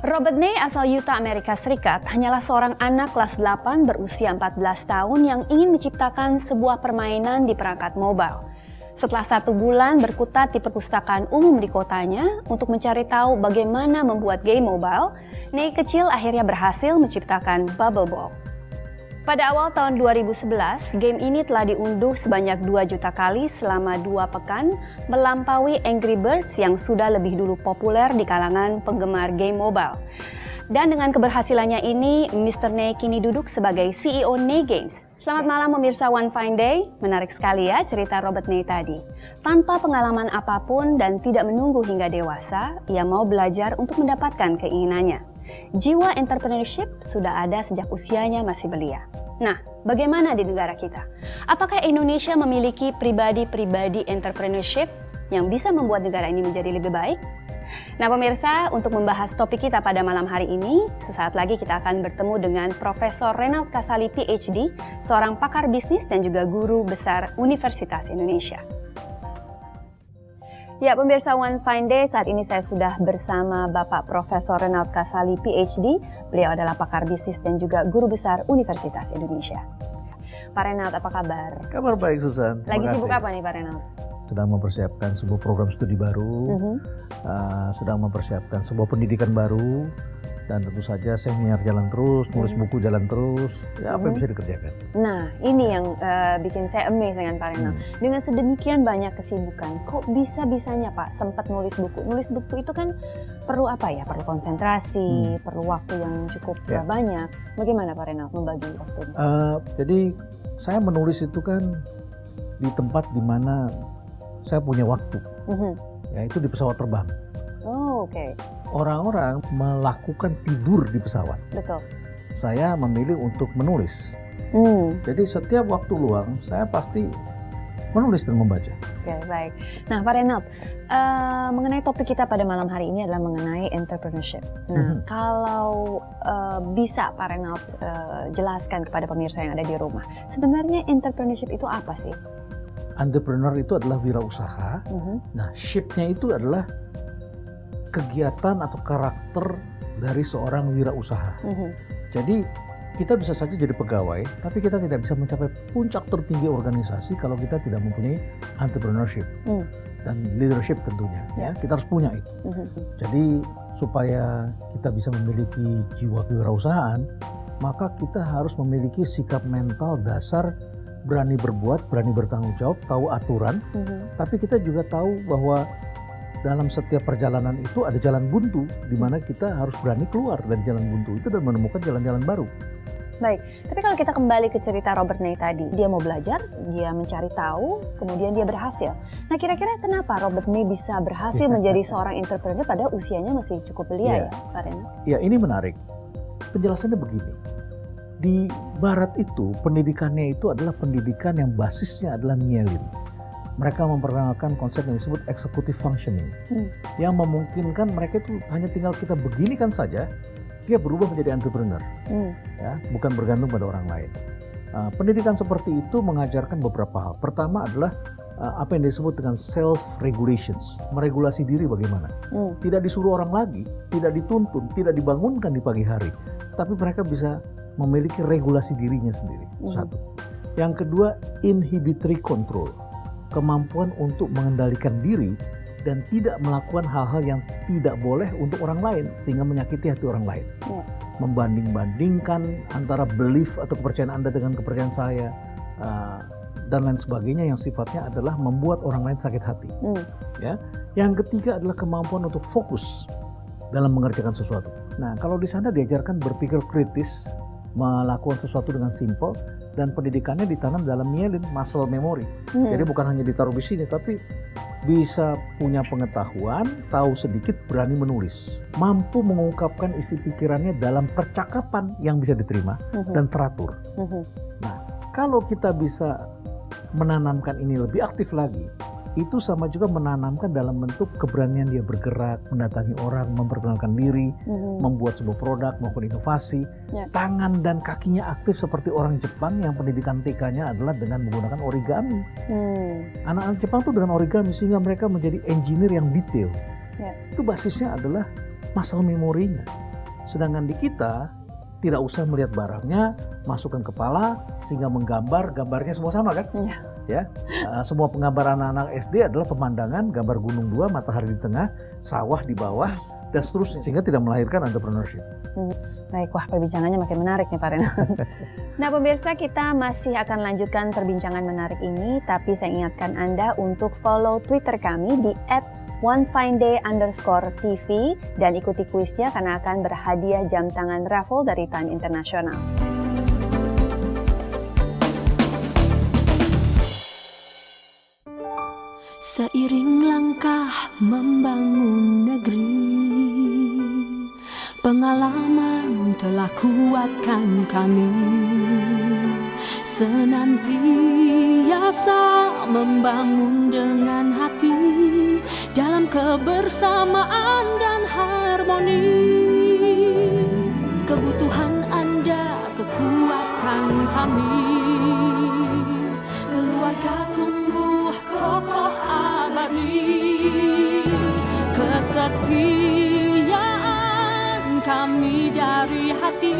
Robert Ney asal Utah, Amerika Serikat hanyalah seorang anak kelas 8 berusia 14 tahun yang ingin menciptakan sebuah permainan di perangkat mobile. Setelah 1 bulan berkutat di perpustakaan umum di kotanya untuk mencari tahu bagaimana membuat game mobile, Ney kecil akhirnya berhasil menciptakan Bubble Ball. Pada awal tahun 2011, game ini telah diunduh sebanyak 2 juta kali selama 2 pekan, melampaui Angry Birds yang sudah lebih dulu populer di kalangan penggemar game mobile. Dan dengan keberhasilannya ini, Mr. Ney kini duduk sebagai CEO Ney Games. Selamat malam pemirsa One Fine Day, menarik sekali ya cerita Robert Ney tadi. Tanpa pengalaman apapun dan tidak menunggu hingga dewasa, ia mau belajar untuk mendapatkan keinginannya. Jiwa entrepreneurship sudah ada sejak usianya masih belia. Nah, bagaimana di negara kita? Apakah Indonesia memiliki pribadi-pribadi entrepreneurship yang bisa membuat negara ini menjadi lebih baik? Nah pemirsa, untuk membahas topik kita pada malam hari ini, sesaat lagi kita akan bertemu dengan Profesor Renald Kasali PhD, seorang pakar bisnis dan juga guru besar Universitas Indonesia. Ya pemirsa One Fine Day, saat ini saya sudah bersama Bapak Profesor Renald Kasali PhD. Beliau adalah pakar bisnis dan juga guru besar Universitas Indonesia. Pak Renald, apa kabar? Kabar baik, Susan. Lagi sibuk apa nih Pak Renald? Sedang mempersiapkan sebuah program studi baru, sedang mempersiapkan sebuah pendidikan baru, dan tentu saja seminar jalan terus, nulis buku jalan terus, ya apa yang bisa dikerjakan. Nah, ini yang bikin saya amazed dengan Pak Renald. Dengan sedemikian banyak kesibukan, kok bisa-bisanya Pak sempat nulis buku? Nulis buku itu kan perlu apa ya? Perlu konsentrasi, perlu waktu yang cukup banyak. Bagaimana Pak Renald membagi waktunya? Jadi saya menulis itu kan di tempat di mana saya punya waktu, yaitu di pesawat terbang. Oh, oke. Orang-orang melakukan tidur di pesawat. Betul. Saya memilih untuk menulis. Jadi setiap waktu luang saya pasti menulis dan membaca. Oke, baik. Nah, Pak Renald, mengenai topik kita pada malam hari ini adalah mengenai entrepreneurship. Nah, kalau bisa Pak Renald jelaskan kepada pemirsa yang ada di rumah, sebenarnya entrepreneurship itu apa sih? Entrepreneur itu adalah wirausaha. Nah, ship-nya itu adalah kegiatan atau karakter dari seorang wirausaha. Jadi kita bisa saja jadi pegawai, tapi kita tidak bisa mencapai puncak tertinggi organisasi kalau kita tidak mempunyai entrepreneurship dan leadership tentunya. Ya, kita harus punya itu. Jadi supaya kita bisa memiliki jiwa kewirausahaan, maka kita harus memiliki sikap mental dasar berani berbuat, berani bertanggung jawab, tahu aturan. Tapi kita juga tahu bahwa dalam setiap perjalanan itu ada jalan buntu, di mana kita harus berani keluar dari jalan buntu itu dan menemukan jalan-jalan baru. Baik, tapi kalau kita kembali ke cerita Robert Ney tadi, dia mau belajar, dia mencari tahu, kemudian dia berhasil. Nah kira-kira kenapa Robert Ney bisa berhasil menjadi seorang entrepreneur pada usianya masih cukup belia ya, Pak Renald? Ya, ini menarik. Penjelasannya begini. Di Barat itu, pendidikannya itu adalah pendidikan yang basisnya adalah myelin. Mereka memperkenalkan konsep yang disebut executive functioning, yang memungkinkan mereka itu hanya tinggal kita beginikan saja, dia berubah menjadi entrepreneur, ya, bukan bergantung pada orang lain. Pendidikan seperti itu mengajarkan beberapa hal. Pertama adalah apa yang disebut dengan self-regulations, meregulasi diri bagaimana. Tidak disuruh orang lagi, tidak dituntun, tidak dibangunkan di pagi hari, tapi mereka bisa memiliki regulasi dirinya sendiri. Satu. Yang kedua, inhibitory control, kemampuan untuk mengendalikan diri dan tidak melakukan hal-hal yang tidak boleh untuk orang lain sehingga menyakiti hati orang lain. Membanding-bandingkan antara belief atau kepercayaan Anda dengan kepercayaan saya dan lain sebagainya yang sifatnya adalah membuat orang lain sakit hati. Ya. Yang ketiga adalah kemampuan untuk fokus dalam mengerjakan sesuatu. Nah, kalau di sana diajarkan berpikir kritis, melakukan sesuatu dengan simple, dan pendidikannya ditanam dalam myelin, muscle memory. Jadi bukan hanya ditaruh di sini, tapi bisa punya pengetahuan, tahu sedikit, berani menulis, mampu mengungkapkan isi pikirannya dalam percakapan yang bisa diterima dan teratur. Nah, kalau kita bisa menanamkan ini lebih aktif lagi, itu sama juga menanamkan dalam bentuk keberanian dia bergerak, mendatangi orang, memperkenalkan diri, membuat sebuah produk maupun inovasi. Tangan dan kakinya aktif seperti orang Jepang yang pendidikan TK-nya adalah dengan menggunakan origami. Anak-anak Jepang tuh dengan origami sehingga mereka menjadi engineer yang detail. Itu basisnya adalah muscle memory-nya. Sedangkan di kita tidak usah melihat barangnya, masukkan kepala sehingga menggambar, gambarnya semua sama kan? Ya, semua penggambar anak-anak SD adalah pemandangan, gambar gunung 2, matahari di tengah, sawah di bawah, dan seterusnya, sehingga tidak melahirkan entrepreneurship. Baik, wah perbincangannya makin menarik nih Pak Renal. Nah pemirsa, kita masih akan lanjutkan perbincangan menarik ini, tapi saya ingatkan Anda untuk follow Twitter kami di @OneFineDay_TV dan ikuti kuisnya karena akan berhadiah jam tangan raffle dari Time International. Seiring langkah membangun negeri, pengalaman telah kuatkan kami, senantiasa membangun dengan hati, dalam kebersamaan dan harmoni. Kebutuhan Anda, kekuatan kami, keluarga tumbuh kokoh abadi, kesetiaan kami dari hati,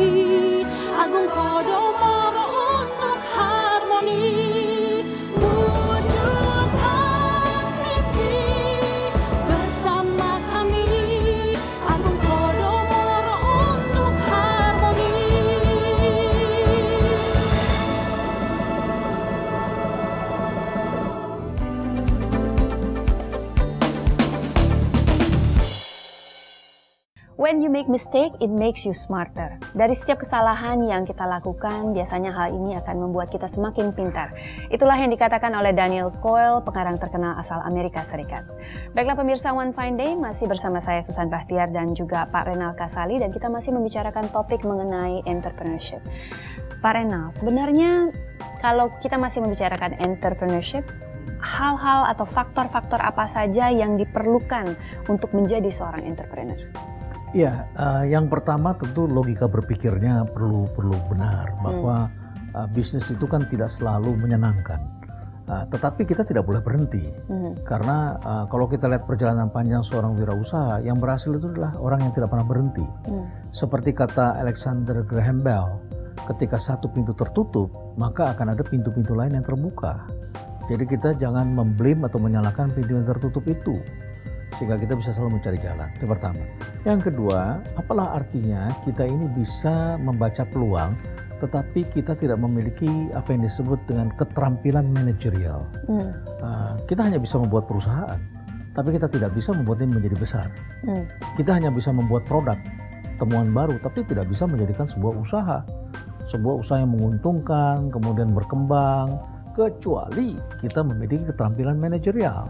Agung Podomoro untuk harmoni. When you make mistake, it makes you smarter. Dari setiap kesalahan yang kita lakukan, biasanya hal ini akan membuat kita semakin pintar. Itulah yang dikatakan oleh Daniel Coyle, pengarang terkenal asal Amerika Serikat. Baiklah pemirsa One Fine Day, masih bersama saya Susan Bahtiar dan juga Pak Renal Kasali, dan kita masih membicarakan topik mengenai entrepreneurship. Pak Renal, sebenarnya kalau kita masih membicarakan entrepreneurship, hal-hal atau faktor-faktor apa saja yang diperlukan untuk menjadi seorang entrepreneur? Ya, yang pertama tentu logika berpikirnya perlu benar bahwa bisnis itu kan tidak selalu menyenangkan, tetapi kita tidak boleh berhenti karena kalau kita lihat perjalanan panjang seorang wirausaha yang berhasil itu adalah orang yang tidak pernah berhenti. Seperti kata Alexander Graham Bell, ketika satu pintu tertutup maka akan ada pintu-pintu lain yang terbuka. Jadi kita jangan memblame atau menyalahkan pintu yang tertutup itu, sehingga kita bisa selalu mencari jalan. Itu pertama. Yang kedua, apalah artinya kita ini bisa membaca peluang, tetapi kita tidak memiliki apa yang disebut dengan keterampilan manajerial. Kita hanya bisa membuat perusahaan, tapi kita tidak bisa membuat ini menjadi besar. Kita hanya bisa membuat produk, temuan baru, tapi tidak bisa menjadikan sebuah usaha. Sebuah usaha yang menguntungkan, kemudian berkembang, kecuali kita memiliki keterampilan manajerial.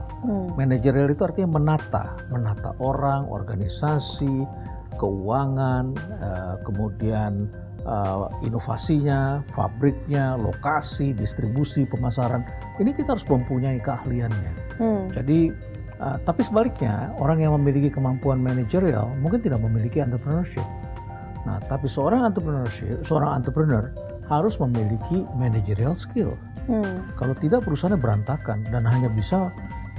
Manajerial itu artinya menata orang, organisasi, keuangan, kemudian inovasinya, fabriknya, lokasi, distribusi, pemasaran. Ini kita harus mempunyai keahliannya. Jadi, tapi sebaliknya, orang yang memiliki kemampuan manajerial mungkin tidak memiliki entrepreneurship. Nah, tapi seorang entrepreneur harus memiliki managerial skill. Kalau tidak, perusahaannya berantakan dan hanya bisa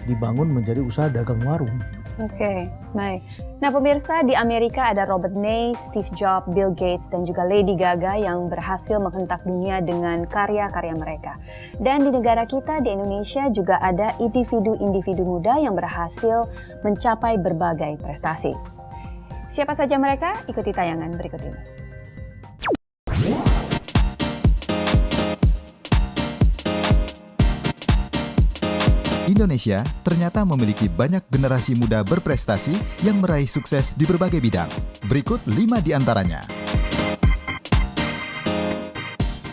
dibangun menjadi usaha dagang warung. Oke, baik. Nah pemirsa, di Amerika ada Robert Ney, Steve Jobs, Bill Gates, dan juga Lady Gaga yang berhasil menghentak dunia dengan karya-karya mereka. Dan di negara kita, di Indonesia, juga ada individu-individu muda yang berhasil mencapai berbagai prestasi. Siapa saja mereka? Ikuti tayangan berikut ini. Indonesia ternyata memiliki banyak generasi muda berprestasi yang meraih sukses di berbagai bidang. Berikut 5 di antaranya.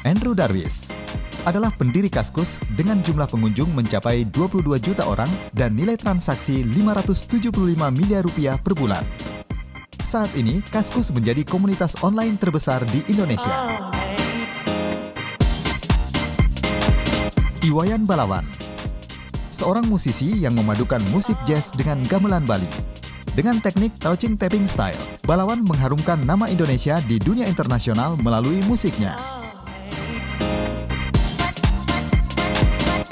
Andrew Darwis adalah pendiri Kaskus dengan jumlah pengunjung mencapai 22 juta orang dan nilai transaksi 575 miliar rupiah per bulan. Saat ini, Kaskus menjadi komunitas online terbesar di Indonesia. Iwayan Balawan, seorang musisi yang memadukan musik jazz dengan gamelan Bali. Dengan teknik touching tapping style, Balawan mengharumkan nama Indonesia di dunia internasional melalui musiknya.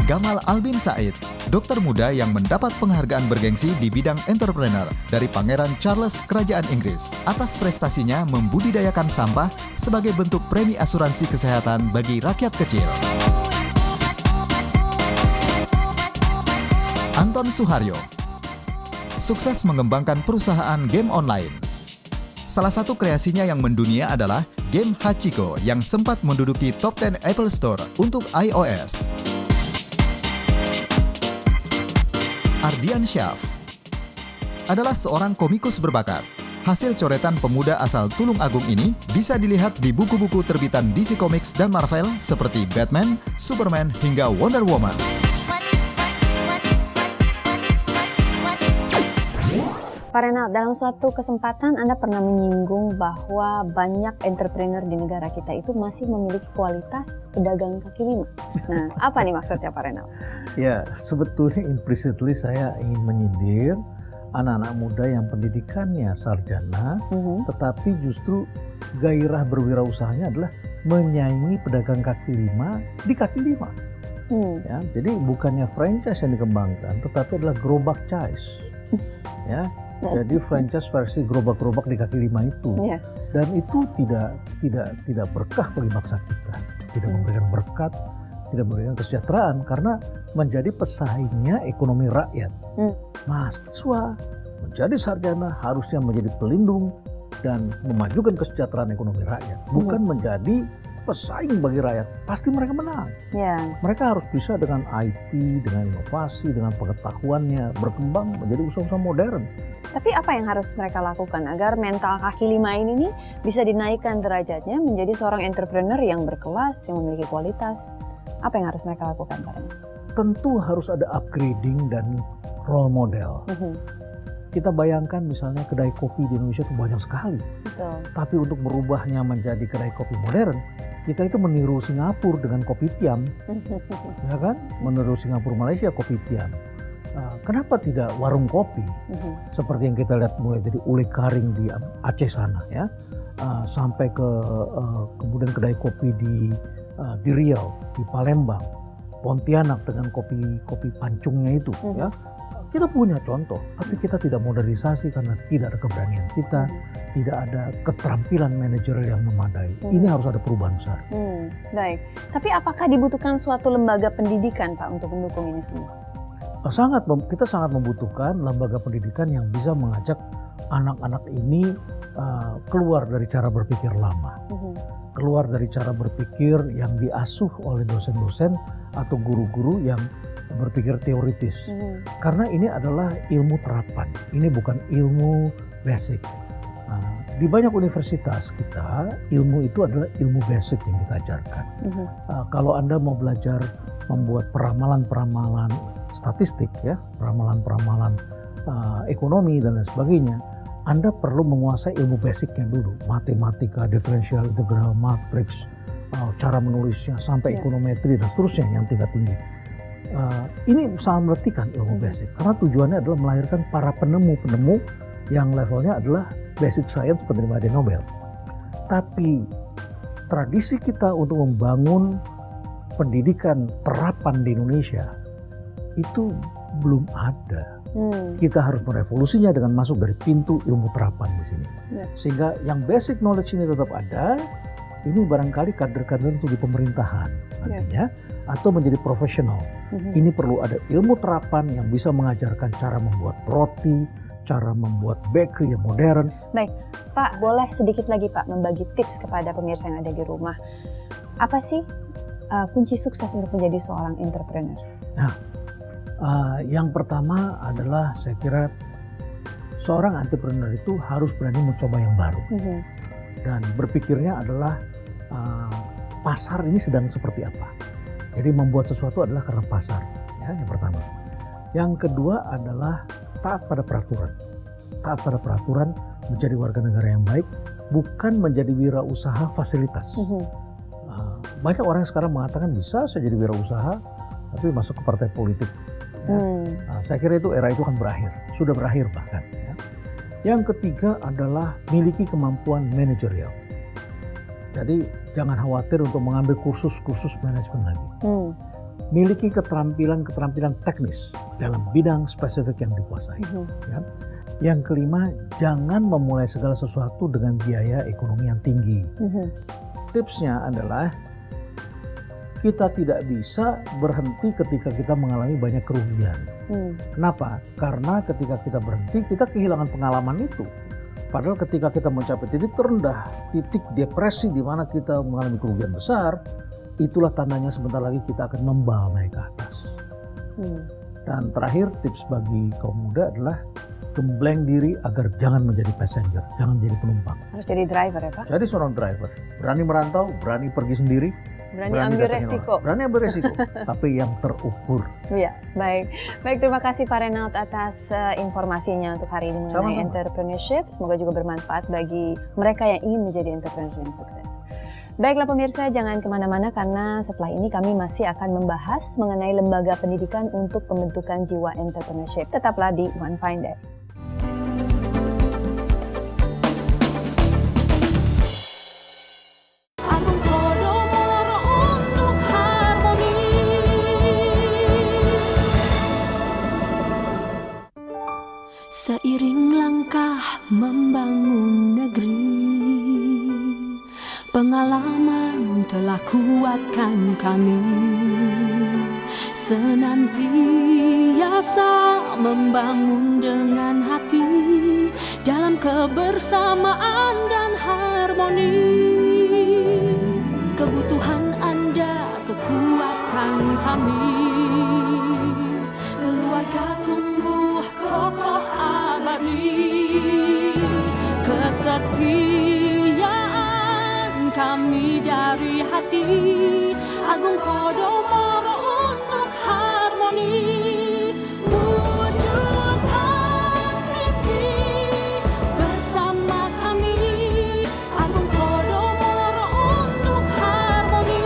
Gamal Albin Said dokter muda yang mendapat penghargaan bergengsi di bidang entrepreneur dari Pangeran Charles Kerajaan Inggris atas prestasinya membudidayakan sampah sebagai bentuk premi asuransi kesehatan bagi rakyat kecil. Anton Suharyo sukses mengembangkan perusahaan game online. Salah satu kreasinya yang mendunia adalah game Hachiko yang sempat menduduki top 10 Apple Store untuk iOS. Ardian Syaf adalah seorang komikus berbakat. Hasil coretan pemuda asal Tulung Agung ini bisa dilihat di buku-buku terbitan DC Comics dan Marvel seperti Batman, Superman, hingga Wonder Woman. Pak Renald, dalam suatu kesempatan Anda pernah menyinggung bahwa banyak entrepreneur di negara kita itu masih memiliki kualitas pedagang kaki lima. Nah, apa nih maksudnya Pak Renald? Ya, sebetulnya implicitly saya ingin menyindir anak-anak muda yang pendidikannya sarjana, tetapi justru gairah berwirausahanya adalah menyaingi pedagang kaki lima di kaki lima. Ya, jadi bukannya franchise yang dikembangkan, tetapi adalah gerobak choice. Ya, jadi franchise versi gerobak-gerobak di kaki lima itu, dan itu tidak berkah bagi bangsa kita, tidak memberikan berkat, tidak memberikan kesejahteraan karena menjadi pesaingnya ekonomi rakyat. Mahasiswa menjadi sarjana harusnya menjadi pelindung dan memajukan kesejahteraan ekonomi rakyat, bukan menjadi pesaing bagi rakyat. Pasti mereka menang. Mereka harus bisa dengan IT, dengan inovasi, dengan pengetahuannya berkembang menjadi usaha-usaha modern. Tapi apa yang harus mereka lakukan agar mental kaki lima ini nih bisa dinaikkan derajatnya menjadi seorang entrepreneur yang berkelas, yang memiliki kualitas? Apa yang harus mereka lakukan, Pak Renald? Tentu harus ada upgrading dan role model. Kita bayangkan misalnya kedai kopi di Indonesia itu banyak sekali. Betul. Tapi untuk berubahnya menjadi kedai kopi modern, kita itu meniru Singapura dengan kopi tiam, ya kan? Meniru Singapura, Malaysia kopi tiam. Kenapa tidak warung kopi seperti yang kita lihat mulai dari Ule Karing di Aceh sana, ya, sampai ke kemudian kedai kopi di Riau, di Palembang, Pontianak dengan kopi pancungnya itu, ya. Kita punya contoh, tapi kita tidak modernisasi karena tidak ada keberanian kita, tidak ada keterampilan manajer yang memadai. Ini harus ada perubahan besar. Baik, tapi apakah dibutuhkan suatu lembaga pendidikan, Pak, untuk mendukung ini semua? Kita sangat membutuhkan lembaga pendidikan yang bisa mengajak anak-anak ini keluar dari cara berpikir lama, keluar dari cara berpikir yang diasuh oleh dosen-dosen atau guru-guru yang berpikir teoritis. Karena ini adalah ilmu terapan, ini bukan ilmu basic. Di banyak universitas kita, ilmu itu adalah ilmu basic yang kita ajarkan. Kalau Anda mau belajar membuat peramalan-peramalan statistik, ya, peramalan-peramalan ekonomi dan lain sebagainya, Anda perlu menguasai ilmu basicnya dulu, matematika, diferensial, integral, matriks, cara menulisnya, sampai ekonometri dan seterusnya yang tingkat tinggi. Ini sangat meletihkan ilmu basic karena tujuannya adalah melahirkan para penemu-penemu yang levelnya adalah basic science penerima hadiah Nobel. Tapi tradisi kita untuk membangun pendidikan terapan di Indonesia itu belum ada. Kita harus merevolusinya dengan masuk dari pintu ilmu terapan di sini. Sehingga yang basic knowledge ini tetap ada. Ini barangkali kader-kader untuk di pemerintahan nantinya, atau menjadi profesional. Ini perlu ada ilmu terapan yang bisa mengajarkan cara membuat roti, cara membuat bakery yang modern. Baik, Pak, boleh sedikit lagi Pak membagi tips kepada pemirsa yang ada di rumah. Apa sih kunci sukses untuk menjadi seorang entrepreneur? Nah, yang pertama adalah saya kira seorang entrepreneur itu harus berani mencoba yang baru. Dan berpikirnya adalah pasar ini sedang seperti apa. Jadi membuat sesuatu adalah karena pasar, ya, yang pertama. Yang kedua adalah taat pada peraturan. Taat pada peraturan, menjadi warga negara yang baik, bukan menjadi wirausaha fasilitas. Banyak orang yang sekarang mengatakan bisa saya jadi wirausaha, tapi masuk ke partai politik. Ya. Saya kira era itu akan berakhir, sudah berakhir bahkan. Ya. Yang ketiga adalah miliki kemampuan manajerial. Jadi jangan khawatir untuk mengambil kursus-kursus manajemen lagi. miliki keterampilan teknis dalam bidang spesifik yang dikuasai. Ya. Yang kelima, jangan memulai segala sesuatu dengan biaya ekonomi yang tinggi. Tipsnya adalah kita tidak bisa berhenti ketika kita mengalami banyak kerugian. Kenapa? Karena ketika kita berhenti, kita kehilangan pengalaman itu. Padahal ketika kita mencapai titik terendah, titik depresi di mana kita mengalami kerugian besar, itulah tandanya sebentar lagi kita akan membal naik ke atas. Dan terakhir, tips bagi kaum muda adalah gembleng diri agar jangan menjadi passenger, jangan jadi penumpang. Harus jadi driver ya Pak? Jadi seorang driver, berani merantau, berani pergi sendiri, berani ambil resiko. Berani ambil resiko, tapi yang terukur. Iya, baik. Baik, terima kasih Pak Reynald atas informasinya untuk hari ini mengenai entrepreneurship. Semoga juga bermanfaat bagi mereka yang ingin menjadi entrepreneur yang sukses. Baiklah pemirsa, jangan kemana-mana karena setelah ini kami masih akan membahas mengenai lembaga pendidikan untuk pembentukan jiwa entrepreneurship. Tetaplah di One Fine Day. Agung Podomoro untuk harmoni. Seiring langkah membangun negeri, pengalaman telah kuatkan kami, senantiasa membangun dengan hati dalam kebersamaan dan harmoni. Kebutuhan Anda, kekuatan kami, keluarga tumbuh kokoh abadi, kesetiaan kami dari hati, Agung Podomoro untuk harmoni. Wujudkan mimpi bersama kami, Agung Podomoro untuk harmoni.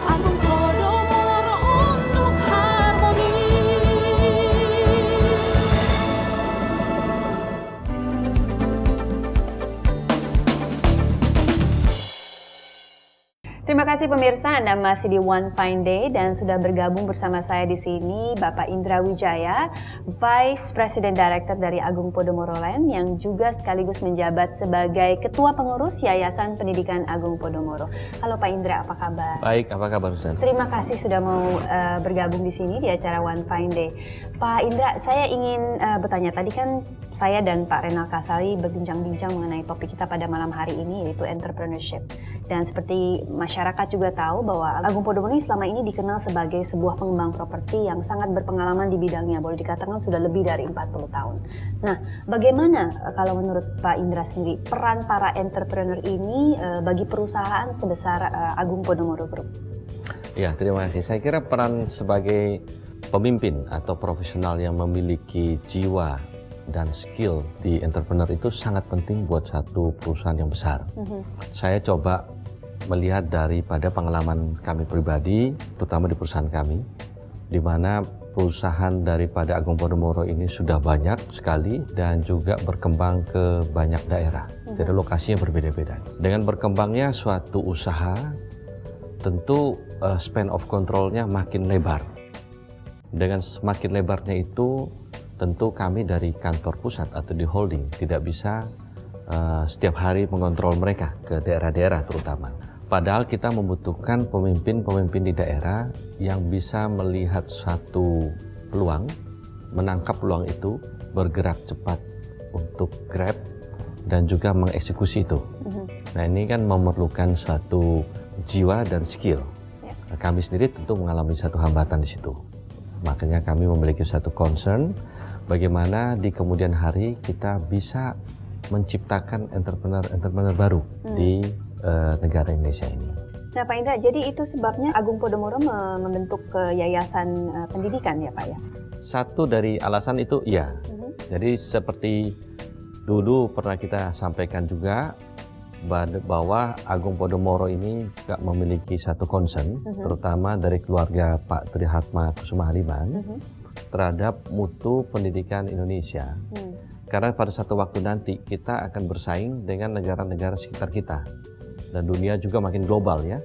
Agung Podomoro untuk harmoni. Terima kasih pemirsa, Anda masih di One Fine Day dan sudah bergabung bersama saya di sini Bapak Indra Wijaya, Vice President Director dari Agung Podomoro Land yang juga sekaligus menjabat sebagai Ketua Pengurus Yayasan Pendidikan Agung Podomoro. Halo Pak Indra, apa kabar? Baik, apa kabar Susan? Terima kasih sudah mau bergabung di sini di acara One Fine Day. Pak Indra, saya ingin bertanya, tadi kan saya dan Pak Reynald Kasali berbincang-bincang mengenai topik kita pada malam hari ini yaitu entrepreneurship. Dan seperti masyarakat juga tahu bahwa Agung Podomoro ini selama ini dikenal sebagai sebuah pengembang properti yang sangat berpengalaman di bidangnya, boleh dikatakan sudah lebih dari 40 tahun. Nah, bagaimana kalau menurut Pak Indra sendiri peran para entrepreneur ini bagi perusahaan sebesar Agung Podomoro Group? Ya, terima kasih. Saya kira peran sebagai pemimpin atau profesional yang memiliki jiwa dan skill di entrepreneur itu sangat penting buat satu perusahaan yang besar. Saya coba melihat daripada pengalaman kami pribadi, terutama di perusahaan kami, di mana perusahaan daripada Agung Podomoro ini sudah banyak sekali dan juga berkembang ke banyak daerah. Jadi lokasinya berbeda-beda. Dengan berkembangnya suatu usaha, tentu span of control-nya makin lebar. Dengan semakin lebarnya itu, tentu kami dari kantor pusat atau di holding tidak bisa setiap hari mengontrol mereka ke daerah-daerah terutama. Padahal kita membutuhkan pemimpin-pemimpin di daerah yang bisa melihat suatu peluang, menangkap peluang itu, bergerak cepat untuk grab dan juga mengeksekusi itu. Nah, ini kan memerlukan suatu jiwa dan skill. Kami sendiri tentu mengalami satu hambatan di situ. Makanya kami memiliki satu concern bagaimana di kemudian hari kita bisa menciptakan entrepreneur baru di negara Indonesia ini. Nah Pak Indra, jadi itu sebabnya Agung Podomoro membentuk yayasan pendidikan ya Pak ya? Satu dari alasan itu iya. Jadi seperti dulu pernah kita sampaikan juga bahwa Agung Podomoro ini juga memiliki satu concern, terutama dari keluarga Pak Trihatma Kusuma Hariban terhadap mutu pendidikan Indonesia. Karena pada satu waktu nanti kita akan bersaing dengan negara-negara sekitar kita. Dan dunia juga makin global ya.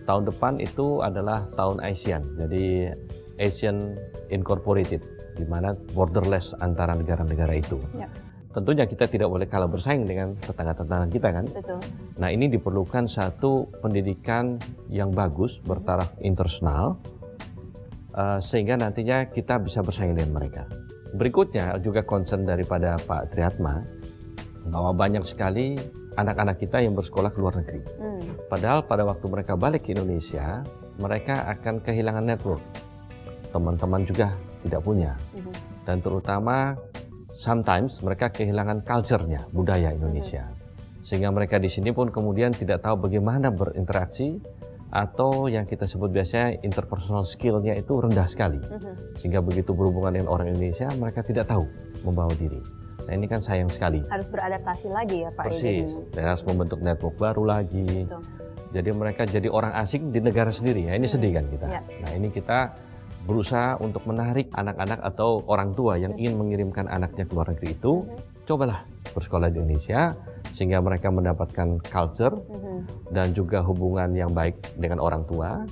Tahun depan itu adalah tahun ASEAN, jadi Asian Incorporated, di mana borderless antara negara-negara itu. Ya. Tentunya kita tidak boleh kalah bersaing dengan tetangga-tetangga kita kan. Betul. Nah ini diperlukan satu pendidikan yang bagus, bertaraf internasional, sehingga nantinya kita bisa bersaing dengan mereka. Berikutnya juga concern daripada Pak Trihatma, bahwa banyak sekali anak-anak kita yang bersekolah ke luar negeri. Padahal pada waktu mereka balik ke Indonesia, mereka akan kehilangan network. Teman-teman juga tidak punya. Dan terutama sometimes mereka kehilangan culture-nya, budaya Indonesia. Sehingga mereka di sini pun kemudian tidak tahu bagaimana berinteraksi, atau yang kita sebut biasanya interpersonal skill-nya itu rendah sekali. Sehingga begitu berhubungan dengan orang Indonesia, mereka tidak tahu membawa diri. Nah ini kan sayang sekali. Harus beradaptasi lagi ya Pak. Persis, harus membentuk network baru lagi. Betul. Jadi mereka jadi orang asing di negara sendiri. Ya, ini sedih kan kita. Ya. Nah ini kita berusaha untuk menarik anak-anak atau orang tua yang ingin mengirimkan anaknya ke luar negeri itu, cobalah bersekolah di Indonesia, sehingga mereka mendapatkan culture dan juga hubungan yang baik dengan orang tua.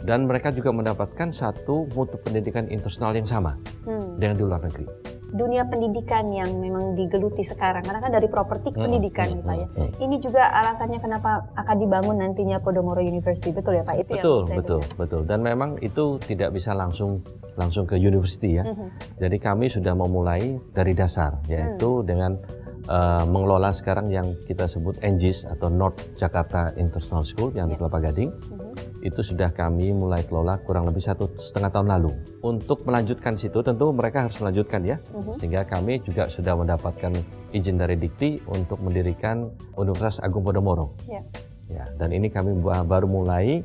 Dan mereka juga mendapatkan satu mutu pendidikan internasional yang sama dengan di luar negeri. Dunia pendidikan yang memang digeluti sekarang, karena kan dari properti ke pendidikan nih Pak ya. Ini juga alasannya kenapa akan dibangun nantinya Podomoro University, betul ya Pak? Itu betul. Dan memang itu tidak bisa langsung ke university ya. Jadi kami sudah memulai dari dasar, yaitu dengan mengelola sekarang yang kita sebut NJIS atau North Jakarta International School yang di Kelapa Gading. Itu sudah kami mulai kelola kurang lebih 1,5 tahun lalu. Untuk melanjutkan situ tentu mereka harus melanjutkan ya. Sehingga kami juga sudah mendapatkan izin dari Dikti untuk mendirikan Universitas Agung Podomoro. Ya, dan ini kami baru mulai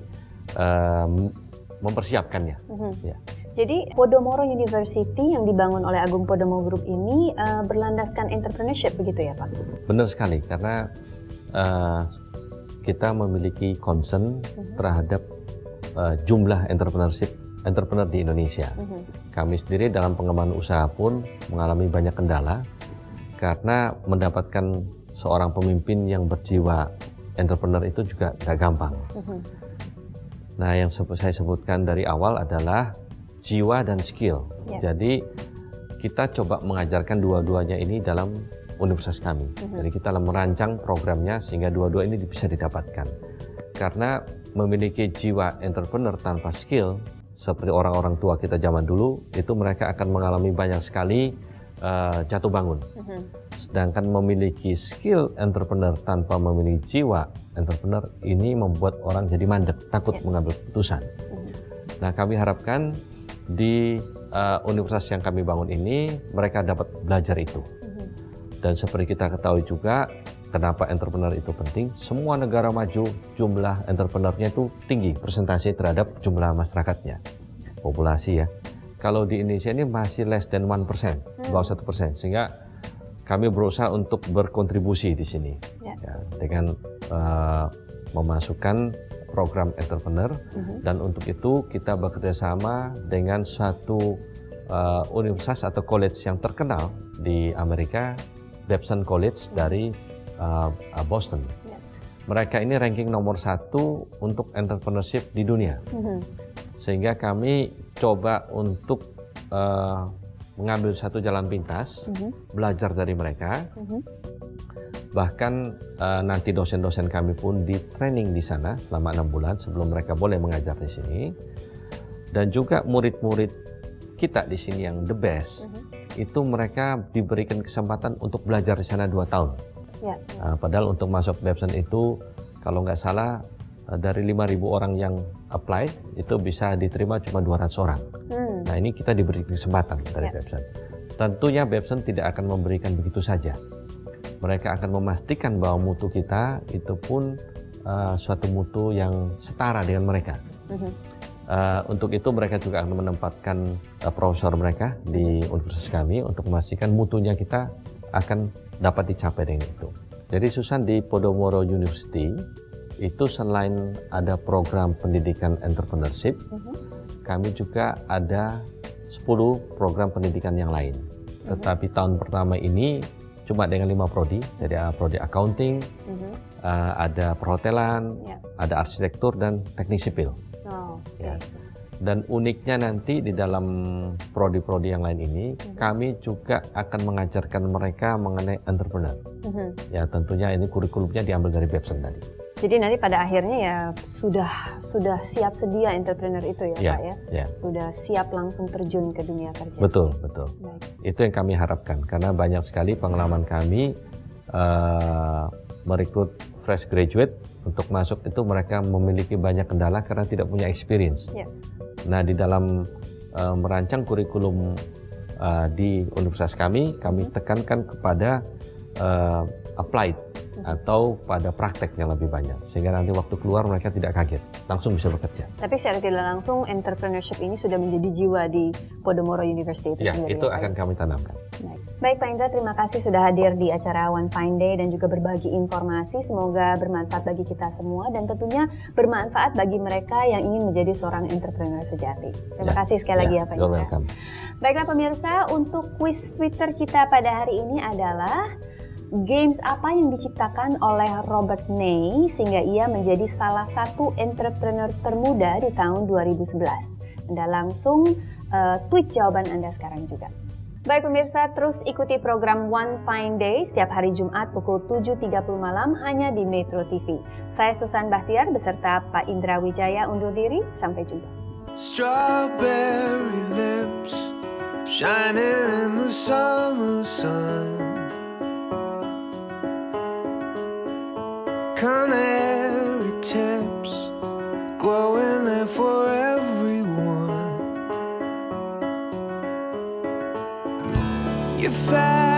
mempersiapkannya. Ya. Jadi Podomoro University yang dibangun oleh Agung Podomoro Group ini berlandaskan entrepreneurship begitu ya Pak? Benar sekali, karena kita memiliki concern terhadap jumlah entrepreneur di Indonesia. Kami sendiri dalam pengembangan usaha pun mengalami banyak kendala karena mendapatkan seorang pemimpin yang berjiwa entrepreneur itu juga tidak gampang. Nah, yang saya sebutkan dari awal adalah jiwa dan skill. Jadi kita coba mengajarkan dua-duanya ini dalam universitas kami. Jadi kita merancang programnya sehingga dua-dua ini bisa didapatkan. Karena memiliki jiwa entrepreneur tanpa skill, seperti orang-orang tua kita zaman dulu, itu mereka akan mengalami banyak sekali jatuh bangun. Sedangkan memiliki skill entrepreneur tanpa memiliki jiwa entrepreneur, ini membuat orang jadi mandek, takut mengambil keputusan. Nah, kami harapkan di universitas yang kami bangun ini, mereka dapat belajar itu. Dan seperti kita ketahui juga, kenapa entrepreneur itu penting, semua negara maju jumlah entrepreneurnya itu tinggi, persentase terhadap jumlah masyarakatnya, populasi ya. Kalau di Indonesia ini masih less than 1%, bawah 1%, sehingga kami berusaha untuk berkontribusi di sini. Ya, dengan memasukkan program entrepreneur, dan untuk itu kita bekerjasama dengan suatu universitas atau college yang terkenal di Amerika, Babson College dari Boston. Mereka ini ranking nomor 1 untuk entrepreneurship di dunia. Sehingga kami coba untuk mengambil satu jalan pintas, belajar dari mereka. Bahkan nanti dosen-dosen kami pun di training di sana selama 6 bulan sebelum mereka boleh mengajar di sini. Dan juga murid-murid kita di sini yang the best, itu mereka diberikan kesempatan untuk belajar di sana 2 tahun. Padahal untuk masuk Babson itu kalau nggak salah dari 5.000 orang yang apply itu bisa diterima cuma 200 orang. Nah ini kita diberi kesempatan dari Babson. Tentunya Babson tidak akan memberikan begitu saja. mereka akan memastikan bahwa mutu kita itu pun suatu mutu yang setara dengan mereka. Untuk itu mereka juga akan menempatkan profesor mereka di universitas kami untuk memastikan mutunya kita akan dapat dicapai dengan itu. Jadi Susan, di Podomoro University itu selain ada program pendidikan entrepreneurship, kami juga ada 10 program pendidikan yang lain. Tetapi tahun pertama ini cuma dengan 5 prodi, jadi prodi accounting, ada perhotelan, ada arsitektur dan teknik sipil. Ya. Dan uniknya nanti di dalam prodi-prodi yang lain ini, kami juga akan mengajarkan mereka mengenai entrepreneur. Ya, tentunya ini kurikulumnya diambil dari Babson tadi. Jadi nanti pada akhirnya ya sudah siap sedia entrepreneur itu ya, Pak ya? Ya. Sudah siap langsung terjun ke dunia kerja. Betul, betul. Baik. Itu yang kami harapkan, karena banyak sekali pengalaman kami merekrut fresh graduate untuk masuk itu mereka memiliki banyak kendala karena tidak punya experience. Ya. Nah, di dalam merancang kurikulum di universitas kami tekankan kepada applied atau pada praktek yang lebih banyak, sehingga nanti waktu keluar mereka tidak kaget, langsung bisa bekerja. Tapi secara tidak langsung entrepreneurship ini sudah menjadi jiwa di Podomoro University itu Ya, sendiri. itu ya, akan kami tanamkan. Baik Pak Indra, terima kasih sudah hadir di acara One Fine Day dan juga berbagi informasi. Semoga bermanfaat bagi kita semua dan tentunya bermanfaat bagi mereka yang ingin menjadi seorang entrepreneur sejati. Terima kasih sekali lagi ya Pak You're Indra. welcome. Baiklah pemirsa, untuk kuis Twitter kita pada hari ini adalah games apa yang diciptakan oleh Robert Ney sehingga ia menjadi salah satu entrepreneur termuda di tahun 2011. Anda langsung tweet jawaban Anda sekarang juga. Baik pemirsa, terus ikuti program One Fine Day setiap hari Jumat pukul 7.30 malam hanya di Metro TV. Saya Susan Bahtiar beserta Pak Indra Wijaya undur diri. Sampai jumpa. Strawberry lips shining in the summer sun, canary tips glowing there for everyone. You found